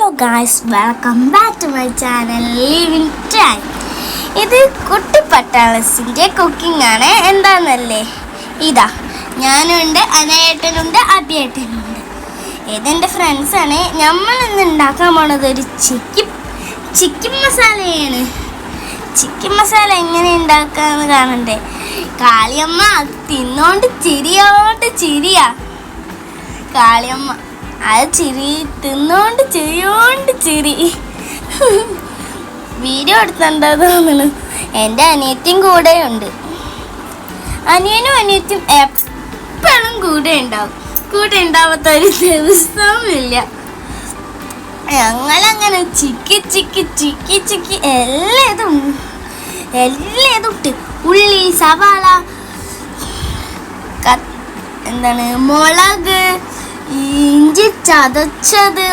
Hello guys, welcome back to my channel living time. ഇത് കുട്ടി പട്ടാളസിൻ്റെ cooking ആണ്. എന്താണെന്നല്ലേ, ഇതാ ഞാനുണ്ട്, അനയേട്ടനുണ്ട്, അഭിയേട്ടനുണ്ട്. ഇതെൻ്റെ ഫ്രണ്ട്സാണ്. നമ്മൾ ഇന്ന് ഉണ്ടാക്കാൻ പോണത് ഒരു ചിക്കൻ മസാലയാണ്. ചിക്കൻ മസാല എങ്ങനെ ഉണ്ടാക്കാന്ന് കാണണ്ടേ? കാളിയമ്മ തിന്നോണ്ട് ചിരിയാ. കാളിയമ്മ അത് തിന്നോണ്ട് ചിരി വീഡിയോ എടുത്തിട്ടുണ്ടോ തോന്നുന്നു. എൻ്റെ അനിയത്തിയും കൂടെ ഉണ്ട്. അനിയനും അനിയത്തിയും എപ്പോഴും കൂടെ ഉണ്ടാവാത്ത ഒരു ദിവസവുമില്ല. ഞങ്ങളങ്ങനെ ചിക്കി എല്ലാം ഇട്ട് ഉള്ളി, സവാള, മുളക്, ഇഞ്ചി ചതച്ചത്